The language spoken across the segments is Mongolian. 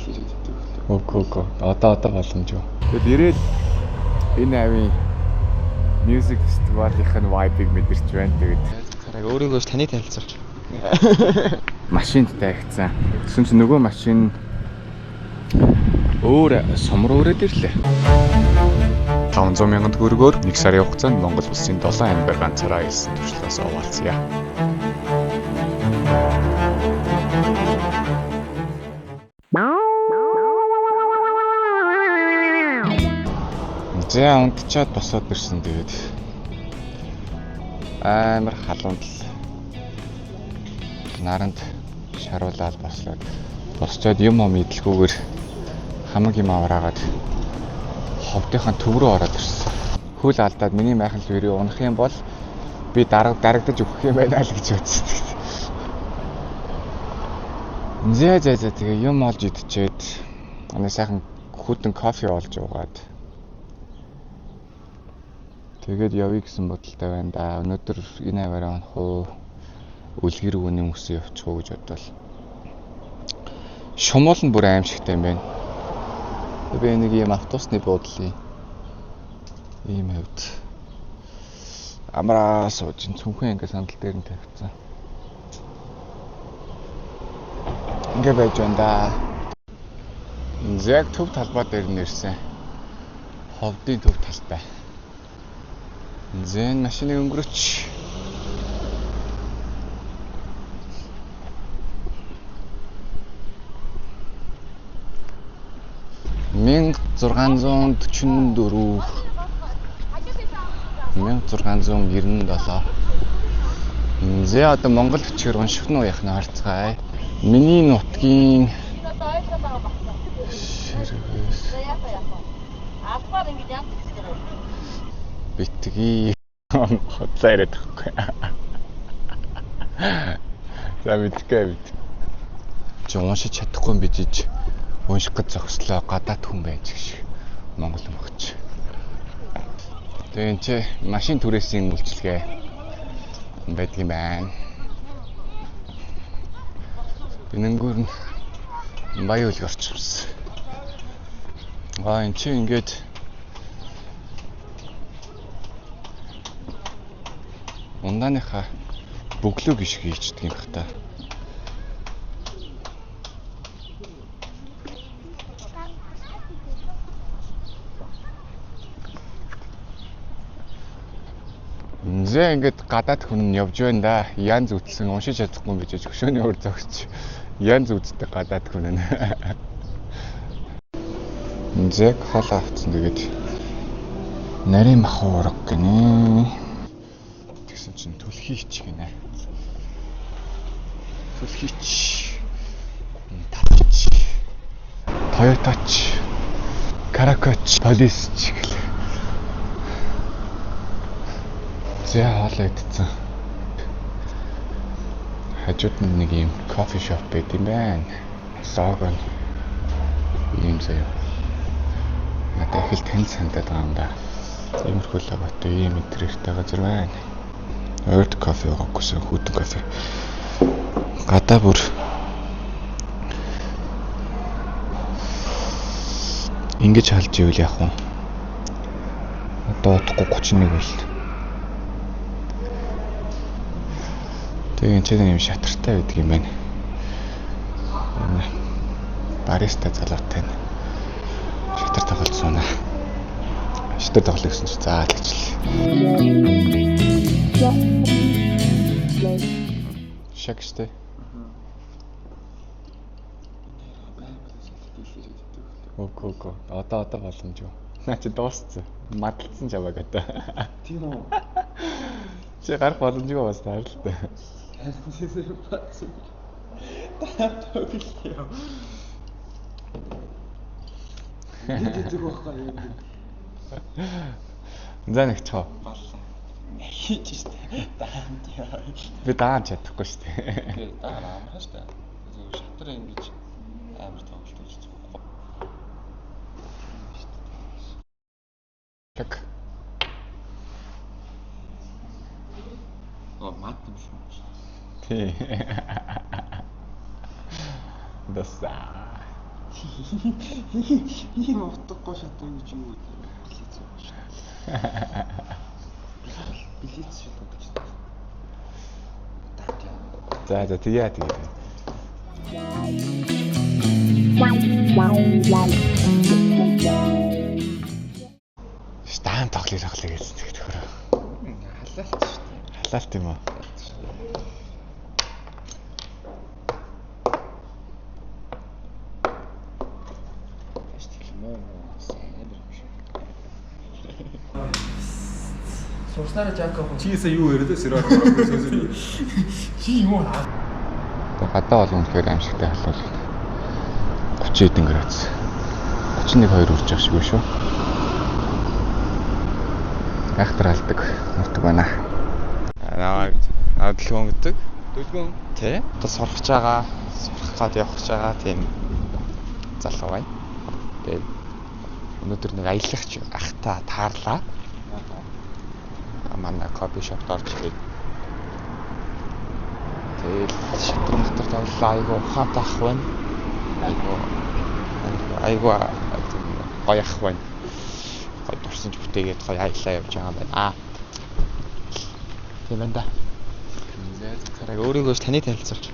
хэлээд өгдөг. Үгүй. Одоо боломжгүй. Тэгэл ирээд энэ авийн music festival-ийн vibe-ыг мэдэрч байна. Тэгээд Хараг өөрийгөө таны танилцуулж. машинд тавигдсан. Тэгсэн чинь нөгөө машин өөр сумар өрөөд ирлээ. 500,000 төгрөгөөр 1 сарын хугацаанд Монгол улсын 7 аймгаар ганцаараа хэлсэн туршлагаас овоолцъя. За унтчаад босоод ирсэн. Тэгээд амар халуунд наранд шаруулаад босчоод юм идэлгүйгээр хамаг юм авраагаад ховдынхаа төв рүү ороод ирсэн. Хөл алдаад миний майхан лүрийг унах юм бол би дарагдаж өгөх юм байна л гэж бодсон. За тэгээ юм олж идчихэд манай сайхан хүдэн кофе олж уугаад тэгээд явъя гэсэн бодолтой байна да. Өнөөдөр энэ аваараа онох уу? Үлгэр үний мөсөө явчих уу гэж бодвол. Шумуул нь бүр аимшигтай юм байна. Би нэг юм автобусны буудлын ийм хавьд амраа сууж цүнхэн ингээ сандал дээр нь тавьчихсан. Ингээ байж байна да. Яг төв талбай дээр нэрсэн. Ховдын төв талбай. Зэн машины өнгөрөч. Минг 1694 1697. Зэ одоо Монгол бичгээр унших нь яах нь харцгаая. Миний нутгийн битгий хоцоо яриад байхгүй. За мэдгүй. Чи уншиж чадахгүй юм бижиж унших гэж зогслоо гадаад хүн байж гэх Монгол мөгч. Тэгээд чи машин түрээсийн үйлчилгээ байдаг юм байна. Бинэнгүүр нь баян үйл орчихсон. Энэ чи ингээд ундааныхаа бөглөө гიშг хийчдэг юм бах та. Зэ ингээд гадаад хүн явж байна да. Янз үтсэн уншиж чадахгүй байж өшөөний өөр зогсч. Янз үздэг гадаад хүн нэ. Зэг хол авцсан тэгээд нарийн мах уурга гинэ. Тэгсэн чинь түлхийч гинэ. Түлхийч. Тавч. Toyotaч. Каракоч, полисч гэл. За хоолоо идсэн. Хажууд нь нэг юм кофе шоп байт юм байна. Согон. Ийм заяа. Надад их л тань сандаад байгаа юм да. Иймэрхүү логотой ийм интерьертэй газар байна. Ойрт кофе уугүйсэн хүйтэн кофе. Гадаа бүр ингэж халж ивэл яах вэ? Одоо утгагүй 31 байл. Тэгээд энэ юм шатартай байдаг юм байна. Бариста залуутай. Шатар тоглож сууна. Шатар тоглох гэсэн чи заа л гэжлээ. Шагштай. Үгүй. Одоо боломжгүй. Наа чи дууссан. Мадалцсан жаваа гэдэг. Тийм үү? Чи гарах боломжгүй бас таар л та. Тэсэр бац. Таатоглоо. Нэг байхгүй юм. За нэг чоо. Баллаа. Хийж штэ. Даанд яа. Би даан чадахгүй штэ. Окей, даан амархан штэ. Зөв шатар ингэж амар тоглолт хийж байгаа. Так. Мат юм шүү. Тий. Даса. Ийм утгагүй шатуу гэж юу вэ? Билет шатуу гэж. За тэгээ. Стан тоглоё гэсэн тэгээд хөрөө. Халаалт шүү дээ. Халаалт юм уу? Сурснараа Жакоб Чигээсээ юу яриад сэрээр чи юу хаа? Гадаа бол үнэхээр аимшигтай халуул. 30 хэдэн градус. 31 2 үрж явах шиг шүү. Ахтар алдаг нутаг байна. Адлгон гэдэг. Дөлгөн тий. Одоо сурах гад явах гэж байгаа тийм залуу байна. Тэгээд өнөөдөр нэг аялагч ахта таарлаа. Манай кофе шопт орж ирээд тэгээд шатрын дотор тоглолоо айгу ухаантай ах байна. Айгу гоё ах байна. Гоё дурсамж бүтээгээд гоё аялаа явж байгаа юм байна. Тийм байна да. Зэрэг өөрийгөө таны танилцуулж.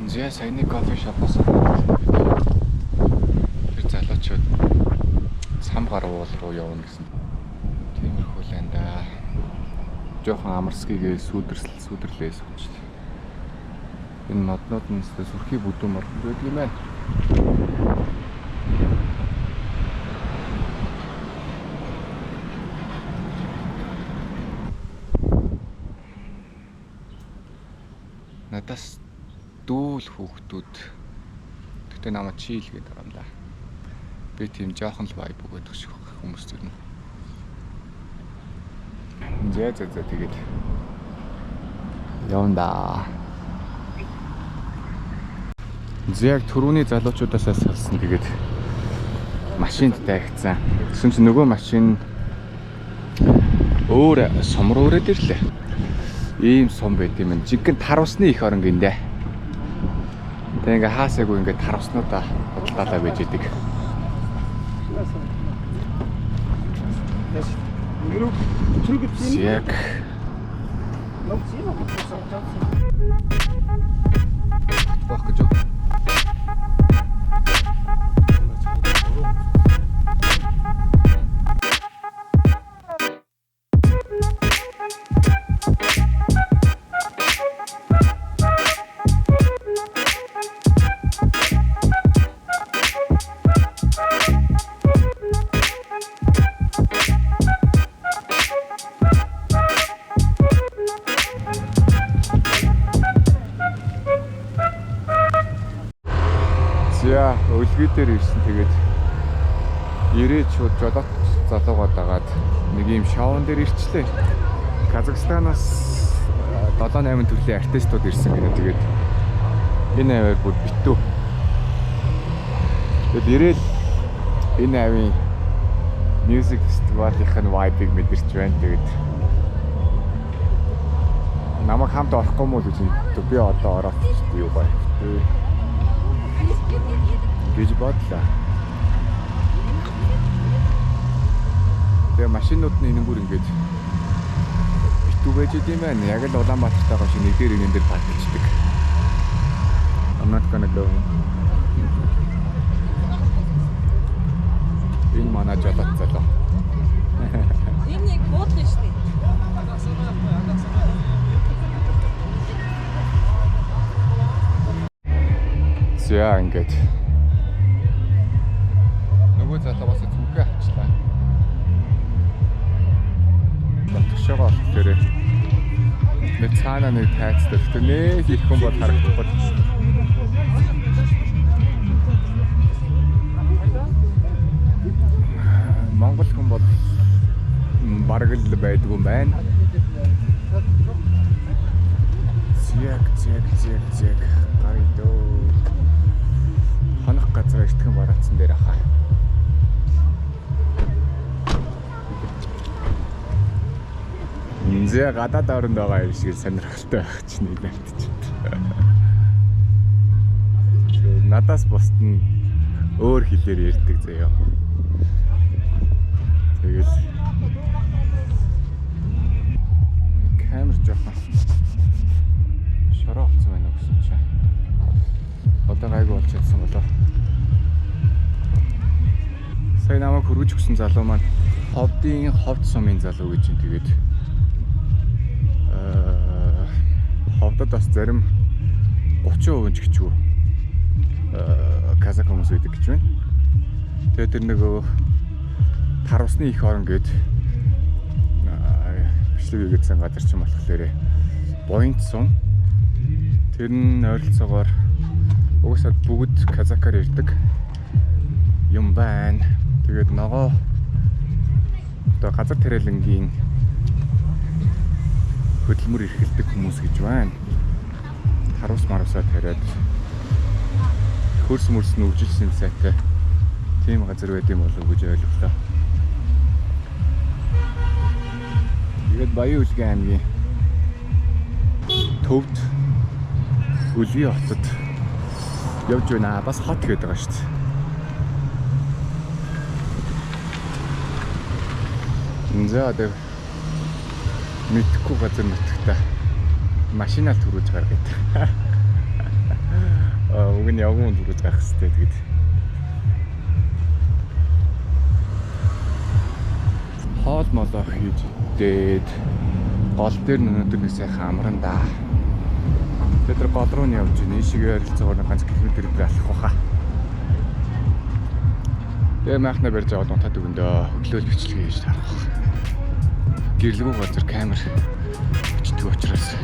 Зэ саяны кофе шопоос тэр залуучууд сам гар уул руу явна гэсэн. Тиймэрхүү л энэ да. Жохон амарскигээ сүдэрлээс хүчтэй. Энэ моднууд нь сүрхий бүдүүн мод байдаг юм байна. Надаас дүүл хүүхдүүд тэгтээ намайг чийл гэдэг юм да. Би тийм жоохон л vibe өгöd шиг хүмүүс зүрнэ. За тэгээд явна. Яг түрүүний залуучуудаас салсан тэгээд машинд тайгцсан. Тэгсэн чинь нөгөө машин өөр сумруу өрөөд ирлээ. Ийм сум байт юм. Жигэн таравсны их орон гиндэ. Тэгээ ингээ хаасаагүй ингээ таравснуудаа бодлоо байж идэг. Яг бах гэж. За өлгий дээр ирсэн тэгээд ирээд шууд жолоот залуугаад дагаад нэг юм шоун дээр ирчлээ. Казахстанаас 7-8 төрлийн артистууд ирсэн гэнэ тэгээд энэ аваар бүр битүү. Тэгээд ирээл энэ авийн music festival-ийн vibe-ыг мэдэрч байна. Тэгээд намайг хамт орохгүй мó гэж би одоо ороод юу гоё. Гэж бодлоо. Тэгээ машинууд нь энэнгүүр ингэж битүү байж идэм байна. Яг л Улаанбаатартайгаа шиг нэг дээр энэ дээр паркчдаг. I'm not gonna go. Энэ манай жолоот залуу. Энэ нэг буудлын шүү дээ. За ингэж нөгөө залуугаас зүггээ авчлаа. Батгшаага болохоор нэг цаана нэг тайцтай. Тэгтээ нэг их хүн бол харагдахгүй. Монгол хүн бол бараг л байдгүй юм байна. Зэг гаридоо хонох газар итгэн бараацсан дээр ахаа. Зэ гадаад оронд байгаа юм шиг сонирхолтой байх чинь нэлээд ч. Надаас бусд нь өөр хэлээр ярьдаг заяа. Тэгэл камер жоохон шороо болсон байна гэсэн чинь. Одоо гайгүй болж чадсан болоо. Сайн намайг хөргөж өгсөн залуу маань ховдын ховд сумын залуу гэж юм. Тэгээд ховдод бас зарим 30% ч гэчүү казак хүмүүс байдаг гэж байна. Тэгээд тэр нөгөө тар усны их орон гээд бичлэг хийгээдсэн газар ч юм болохоор Буянт сум. Тэр нь ойролцоогоор угсаад бүгд казакаар ирдэг юм байна. Тэгээд ногоо одоо газар тариалангийн хөдөлмөр эрхэлдэг хүмүүс гэж байна. Харус марусаа тариад хөрс мөрс нь үржилсэн сайтай тийм газар байд юм болов уу гэж ойлголоо. Тэгээд Баян Улгийн аймгийн төвд Үлгийн хотод явж байна. Бас хот гээд байгаа шүү дээ. За одоо мэдхгүй газар нутагта машинаар түрүүлж гаргаад. Уг нь явган түрүүлж гарах хэрэгтэй тэгээд. Хоол молоо хийж дээд гол дээр өнөөдөр нэг сайхан амран да. Тэгээд гол руу нь явж байна. Ийшээ ойролцоогоор ганц километр алах баха. Тэгээ маахна барьж аваад унтаад өгөндөө хөглөөл бичлэг хийж тарах. Гэрлэгөө газар камер бичдэг учраас